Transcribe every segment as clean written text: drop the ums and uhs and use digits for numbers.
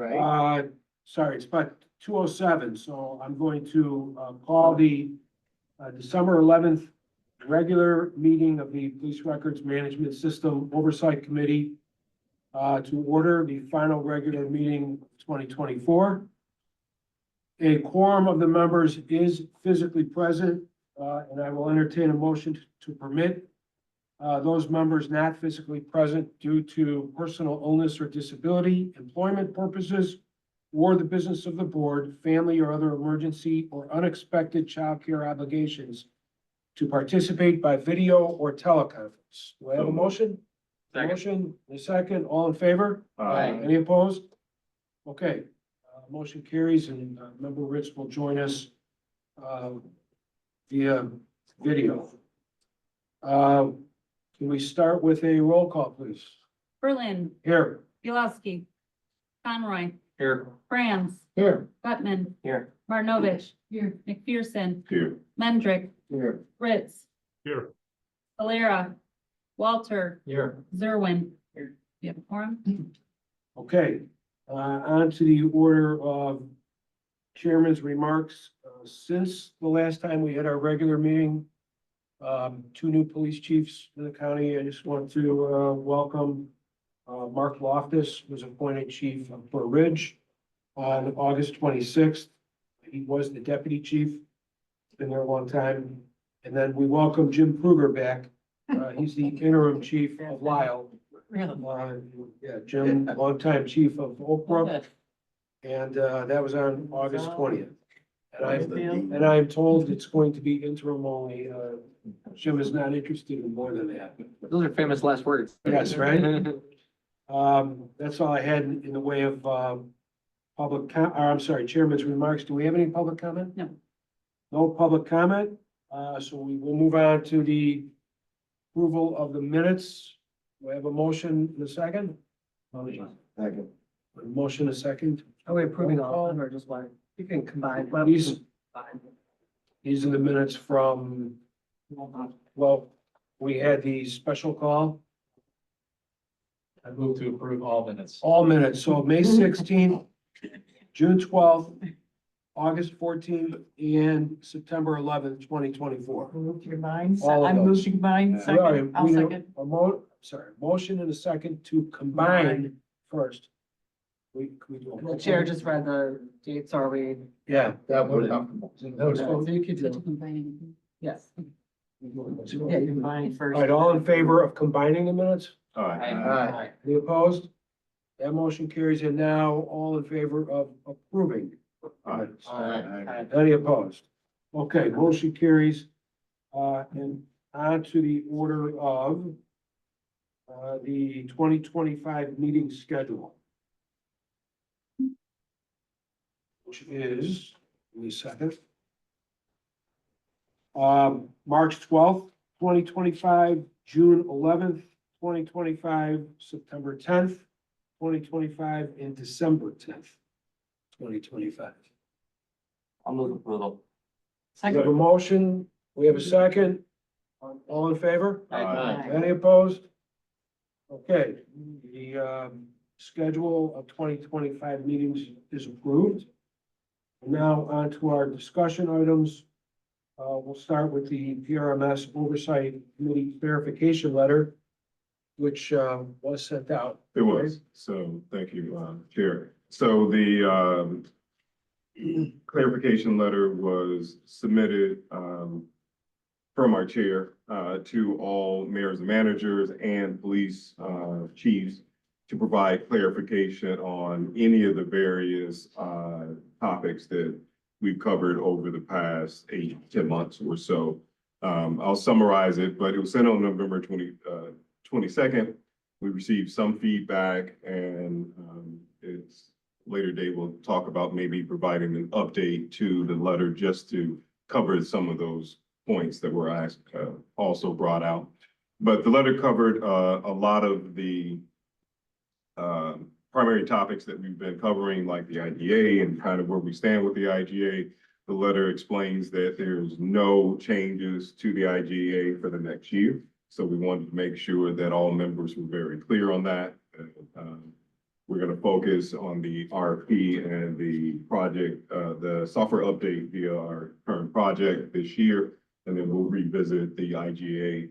right? Sorry, it's about 2:07, so I'm going to call the December 11th regular meeting of the Police Records Management System Oversight Committee to order the final regular meeting of 2024. A quorum of the members is physically present, and I will entertain a motion to permit those members not physically present due to personal illness or disability, employment purposes, or the business of the board, family or other emergency or unexpected childcare obligations to participate by video or teleconference. Do I have a motion? Second. Motion, a second, all in favor? Aye. Any opposed? Okay, motion carries, and Member Ritz will join us via video. Can we start with a roll call, please? Berlin, Here. Yulowski, Conroy, Here. Franz, Here. Gutman, Here. Martinovich, here, McPherson, Here. Mendrick, Here. Ritz, Here. Valera, Walter, Here. Zerwin. Here. You have a quorum? Okay, on to the order of chairman's remarks. Since the last time we had our regular meeting, two new police chiefs in the county. I just want to welcome Mark Loftus, who was appointed chief of Fort Ridge on August 26th. He was the deputy chief, been there a long time. And then we welcome Jim Kruger back. He's the interim chief of Lyle. Yeah, Jim, longtime chief of Oak Brook, and that was on August 20th. And I'm told it's going to be interim only. Jim is not interested in more than that. Those are famous last words. Yes, right? That's all I had in the way of chairman's remarks. Do we have any public comment? No. No public comment, so we will move on to the approval of the minutes. Do I have a motion in a second? Second. A motion a second. Are we approving all of them or just one? You can combine. Well, These, fine. these are the minutes from, well, we had the special call, I move to approve all minutes. all minutes, so May 16th, June 12th, August 14th, and September 11th, 2024. Move to combine. All of I those. move to combine. Sorry, Second. I'll we know- second. Motion and a second to combine first. We do. The chair just read the dates, are we? Yeah. That would. So you could do. Yes. Yeah, you combine first. All right, all in favor of combining the minutes? Aye. Any opposed? That motion carries, and now all in favor of approving. minutes? Aye. Any opposed? Okay, motion carries. And on to the order of the 2025 meeting schedule, which is, give me a second. March 12th, 2025, June 11th, 2025, September 10th, 2025, and December 10th, 2025. I'll move approval. We have a motion, we have a second. All in favor? Aye. Any opposed? Okay, the schedule of 2025 meetings is approved. Now on to our discussion items. We'll start with the PRMS Oversight Committee clarification letter, which was sent out. It was, so thank you, Chair. So the clarification letter was submitted from our chair to all mayors and managers and police chiefs to provide clarification on any of the various topics that we've covered over the past 8 to 10 months or so. I'll summarize it, but it was sent on November 22nd. We received some feedback, and it's later day we'll talk about maybe providing an update to the letter just to cover some of those points that were asked, also brought out. But the letter covered a lot of the primary topics that we've been covering, like the IGA and kind of where we stand with the IGA. The letter explains that there's no changes to the IGA for the next year. So we wanted to make sure that all members were very clear on that. We're gonna focus on the RFP and the project, the software update via our current project this year. And then we'll revisit the IGA,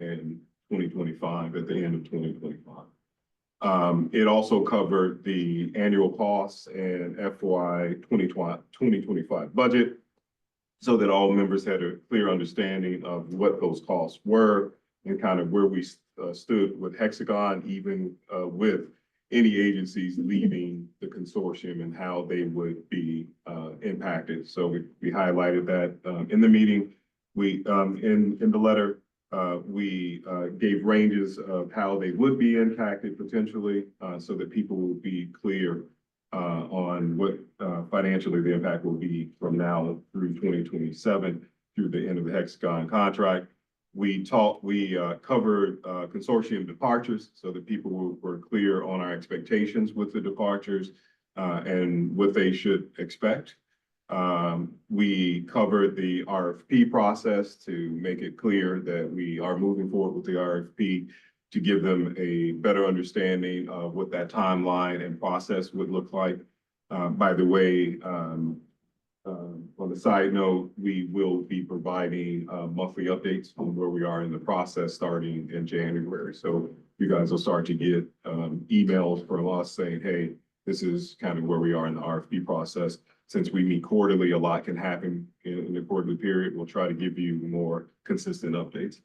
in 2025, at the end of 2025. It also covered the annual costs and FY 2025 budget, so that all members had a clear understanding of what those costs were and kind of where we stood with Hexagon, even with any agencies leaving the consortium and how they would be impacted. So we highlighted that in the meeting. We in the letter, we gave ranges of how they would be impacted potentially, so that people will be clear on what financially the impact will be from now through 2027 through the end of the Hexagon contract. We covered consortium departures so that people were clear on our expectations with the departures and what they should expect. We covered the RFP process to make it clear that we are moving forward with the RFP to give them a better understanding of what that timeline and process would look like. By the way, on the side note, we will be providing monthly updates on where we are in the process starting in January. So you guys will start to get emails from us saying, hey, this is kind of where we are in the RFP process. Since we meet quarterly, a lot can happen in the quarterly period. We'll try to give you more consistent updates.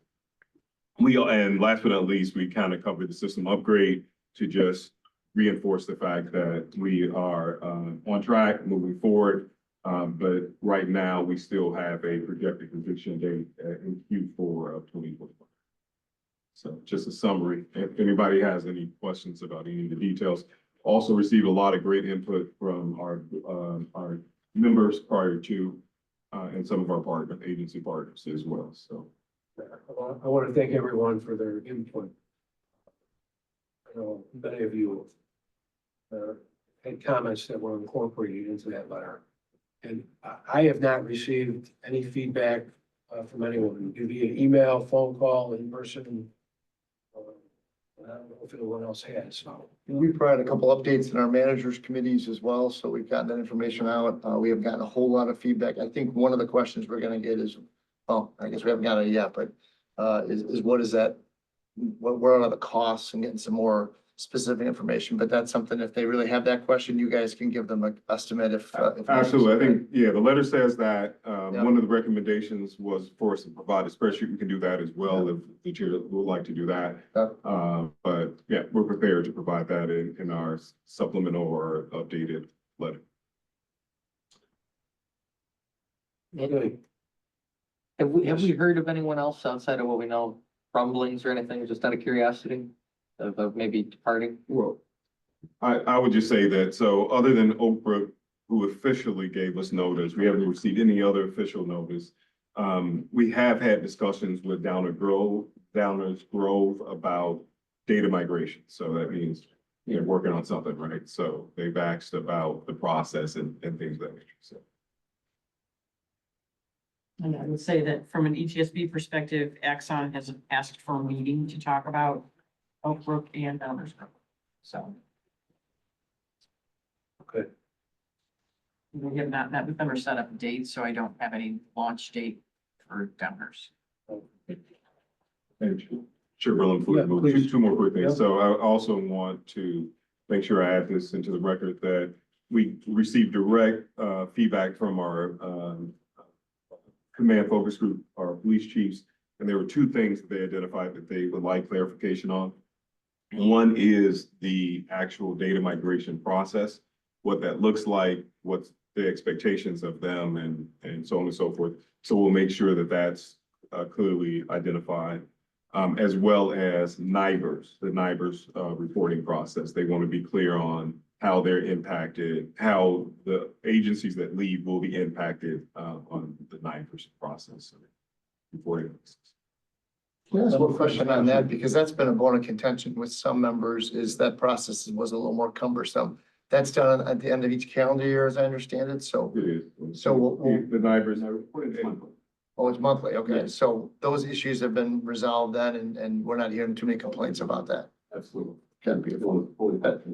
And last but not least, we kind of covered the system upgrade to just reinforce the fact that we are on track moving forward. But right now, we still have a projected completion date in Q4 of 2021. So just a summary. If anybody has any questions about any of the details, also received a lot of great input from our members prior to and some of our agency partners as well. So I want to thank everyone for their input. I know many of you had comments that were incorporated into that letter. And I have not received any feedback from anyone, via email, phone call, in person. I don't know if anyone else has, so. We provided a couple updates in our managers committees as well, so we've gotten that information out. We have gotten a whole lot of feedback. I think one of the questions we're gonna get is, well, I guess we haven't gotten it yet, but is what is that? What are the costs, and getting some more specific information, but that's something, if they really have that question, you guys can give them an estimate if absolutely. I think, yeah, the letter says that one of the recommendations was for us to provide a spreadsheet. We can do that as well if the chair would like to do that. But yeah, we're prepared to provide that in our supplemental or updated letter. Okay. Have we heard of anyone else outside of what we know, rumblings or anything, just out of curiosity of maybe departing? Well, I would just say that, so other than Oak Brook, who officially gave us notice, we haven't received any other official notice. We have had discussions with Downers Grove about data migration. So that means they're working on something, right? So they've asked about the process and things of that nature. So. And I would say that from an ETSB perspective, Axon has asked for a meeting to talk about Oak Brook and Downers Grove. So Okay. we have not met with them or set up a date, so I don't have any launch date for Downers. And Chair please. two more quick things. Yeah. So I also want to make sure I add this into the record that we received direct feedback from our command focus group, our police chiefs, and there were two things that they identified that they would like clarification on. One is the actual data migration process, what that looks like, what's the expectations of them, and so on and so forth. So we'll make sure that that's clearly identified, as well as NIBRs, the NIBRs reporting process. They want to be clear on how they're impacted, how the agencies that leave will be impacted on the NIBRs process. Reporting. Can I ask one question on that? Because that's been a bone of contention with some members, is that process was a little more cumbersome. That's done at the end of each calendar year, as I understand it, so. It is. So the NIBRs are reported monthly. Oh, it's monthly, okay, Yeah. so those issues have been resolved then, and we're not hearing too many complaints about that. Absolutely. Can be.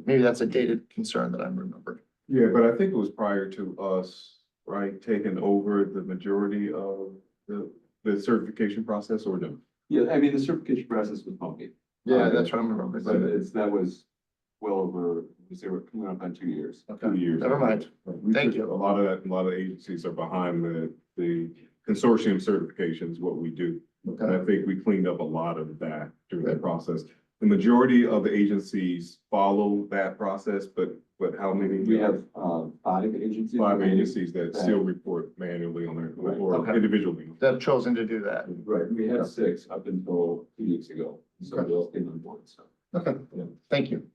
Maybe that's a dated concern that I'm remembering. Yeah, but I think it was prior to us, right, taking over the majority of the certification process or no? Yeah, I mean, the certification process was bumpy, Yeah, that's what I'm but remembering. that was well over, they were coming up on 2 years. Okay, 2 years. never mind. We Thank took you. A lot of agencies are behind the consortium certifications, what we do. And Okay, I think we cleaned up a lot of that during the process. The majority of the agencies follow that process, but how many? We have, 5 agencies. 5 agencies that still report manually on their, or Okay. individually. they've chosen to do that. Right, we had 6 up until 2 weeks ago, so Okay. they all came on board, so. Okay, thank you.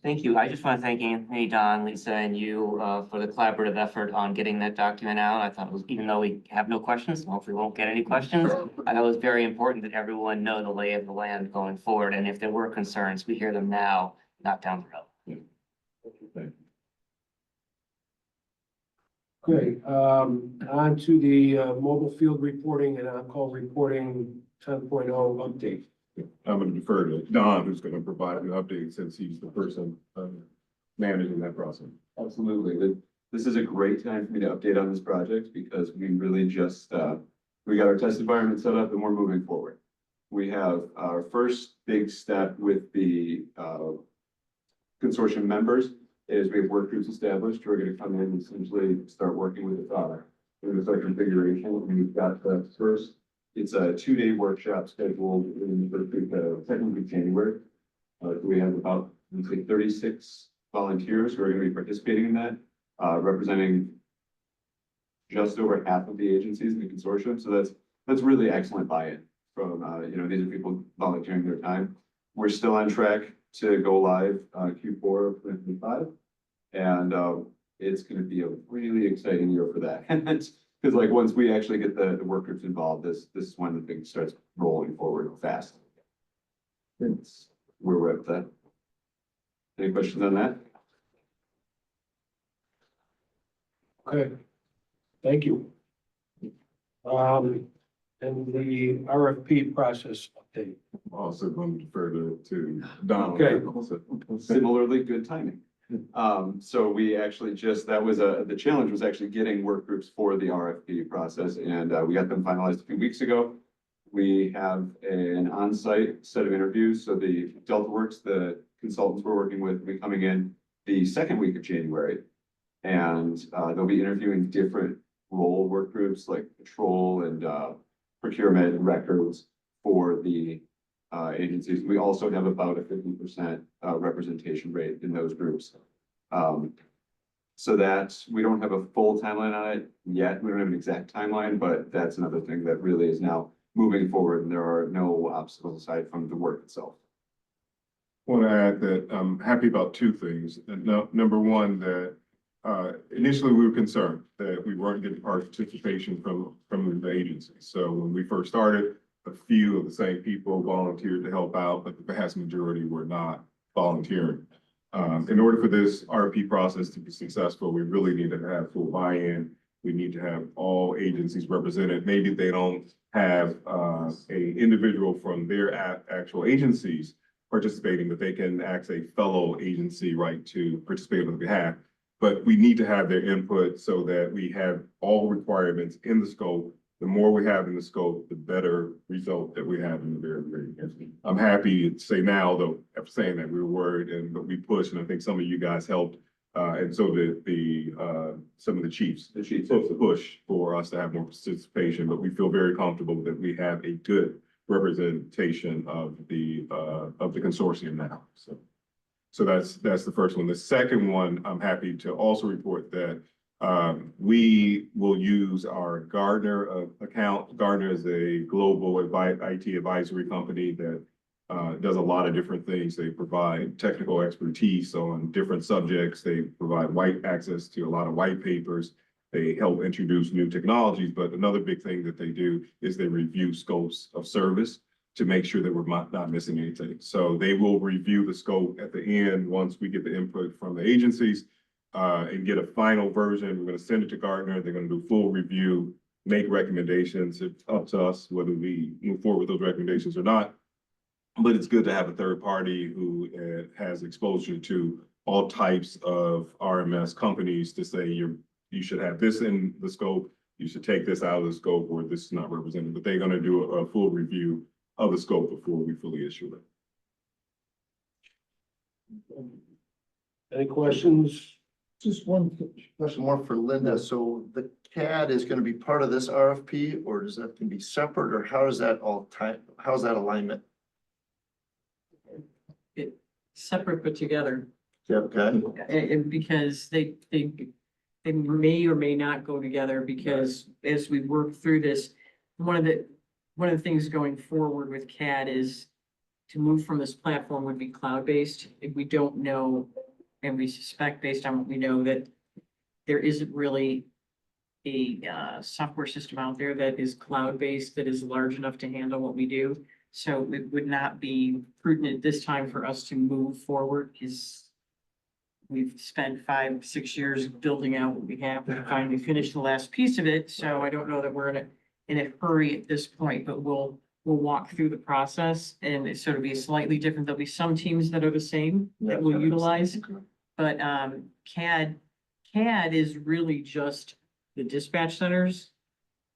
Thank you. I just want to thank Anthony, Don, Lisa, and you for the collaborative effort on getting that document out. I thought it was, even though we have no questions, hopefully we won't get any questions. I thought it was very important that everyone know the lay of the land going forward. And if there were concerns, we hear them now, not down the road. Okay, on to the mobile field reporting and on-call reporting 10.0 update. I'm gonna defer to Don, who's gonna provide an update since he's the person managing that process. Absolutely. This is a great time for me to update on this project because we really just, we got our test environment set up and we're moving forward. We have our first big step with the consortium members is we have work groups established who are gonna come in and essentially start working with the product. We're gonna start configuration, and we've got the first, it's a 2-day workshop scheduled in the first week of technically January. We have about, let's say, 36 volunteers who are gonna be participating in that, representing just over half of the agencies in the consortium. So that's really excellent buy-in from, these are people volunteering their time. We're still on track to go live, Q4 of 2025. And, it's gonna be a really exciting year for that. Because like, once we actually get the work groups involved, this is when the thing starts rolling forward fast. It's where we're at with that. Any questions on that? Okay, thank you. And the RFP process update. Also going to defer to Don. Okay. Similarly, good timing. So we actually that was the challenge was actually getting work groups for the RFP process, and we got them finalized a few weeks ago. We have an on-site set of interviews, so the DeltaWorks, the consultants we're working with, will be coming in the second week of January. And they'll be interviewing different role work groups like patrol and procurement and records for the agencies. We also have about a 50% representation rate in those groups. So that we don't have a full timeline on it yet. We don't have an exact timeline, but that's another thing that really is now moving forward, and there are no obstacles aside from the work itself. I want to add that I'm happy about 2 things. Number one, that initially we were concerned that we weren't getting participation from the agency. So when we first started, a few of the same people volunteered to help out, but the vast majority were not volunteering. In order for this RFP process to be successful, we really need to have full buy-in. We need to have all agencies represented. Maybe they don't have a individual from their actual agencies participating, but they can ask a fellow agency, right, to participate on their behalf. But we need to have their input so that we have all requirements in the scope. The more we have in the scope, the better result that we have in the very end. I'm happy to say now, though, after saying that, we were worried, but we pushed, and I think some of you guys helped. And so did some of the chiefs. The chiefs push for us to have more participation, but we feel very comfortable that we have a good representation of the consortium now. So that's the first one. The second one, I'm happy to also report that we will use our Gartner account. Gartner is a global IT advisory company that does a lot of different things. They provide technical expertise on different subjects. They provide access to a lot of white papers. They help introduce new technologies. But another big thing that they do is they review scopes of service to make sure that we're not missing anything. So they will review the scope at the end once we get the input from the agencies and get a final version. We're going to send it to Gartner. They're going to do full review, make recommendations. It's up to us whether we move forward with those recommendations or not. But it's good to have a third party who has exposure to all types of RMS companies to say you should have this in the scope, you should take this out of the scope, or this is not represented, but they're gonna do a full review of the scope before we fully issue it. Any questions? Just one question more for Linda. So the CAD is gonna be part of this RFP, or does that can be separate, or how does that all tie, how's that alignment? Separate but together. Yeah, okay. And because they may or may not go together, because as we work through this, one of the things going forward with CAD is to move from this platform would be cloud-based. If we don't know, and we suspect based on what we know, that there isn't really a software system out there that is cloud-based, that is large enough to handle what we do. So it would not be prudent at this time for us to move forward, because we've spent 5-6 years building out what we have. We finally finished the last piece of it, so I don't know that we're in a hurry at this point, but we'll walk through the process, and so it'll be slightly different. There'll be some teams that are the same that we'll utilize, but CAD is really just the dispatch centers,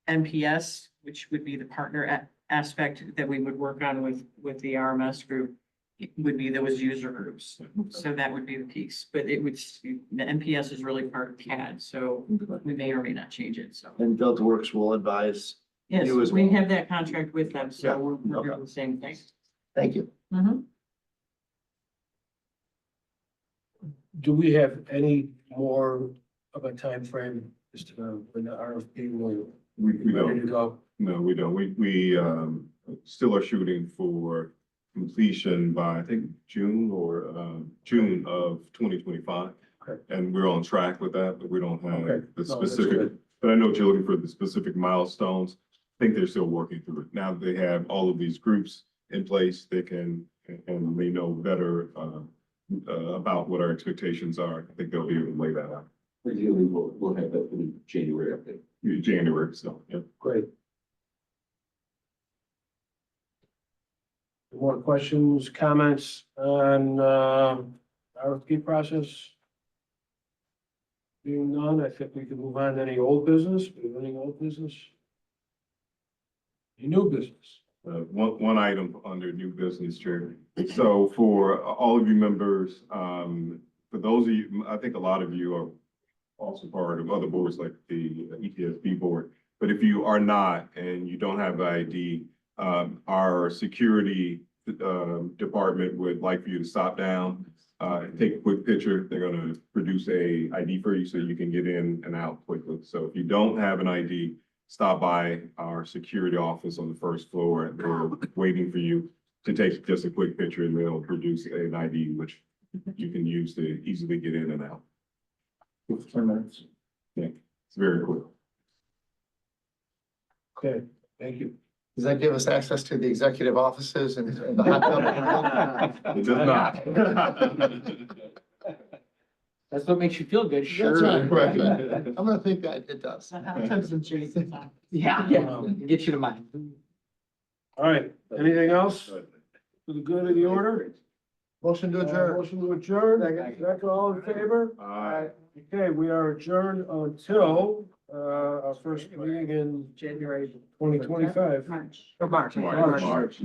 MPS, which would be the partner aspect that we would work on with the RMS group, it would be those user groups. So that would be the piece, but the MPS is really part of CAD, so we may or may not change it, so. And DeltaWorks will advise. Yes, You as we well. have that contract with them, so Yeah, we're okay. doing the same thing. Thank you. Mhm. Do we have any more of a time frame as to when the RFP will We be ready to don't, go? no, we don't. We still are shooting for completion by, I think, June of 2025. Okay. And we're on track with that, but we don't have Okay. the No, that's specific, good. but I know what you're looking for, the specific milestones. I think they're still working through it. Now they have all of these groups in place, they can, and they know better about what our expectations are. I think they'll be able to lay that out. Ideally, we'll have that in January update. January, so, yeah. Great. More questions, comments on RFP process? Being none, I think we can move on to any old business. Do you have any old business? Any new business? One item under new business, Chair. So for all of you members, for those of you, I think a lot of you are also part of other boards like the ETSB board. But if you are not and you don't have ID, our security department would like for you to stop down, take a quick picture. They're gonna produce a ID for you so you can get in and out quickly. So if you don't have an ID, stop by our security office on the first floor. They're waiting for you to take just a quick picture, and they'll produce an ID, which you can use to easily get in and out. 10 minutes. Yeah, it's very quick. Okay, thank you. Does that give us access to the executive offices and the hot tub? It does not. That's what makes you feel good, That's sure. right. I'm gonna think that it does. Yeah, get you to mine. All right, anything else for the good of the order? Motion to adjourn. Motion to adjourn. Second, all in favor? Okay, we are adjourned until our first meeting in January twenty twenty-five. March. Or March. March.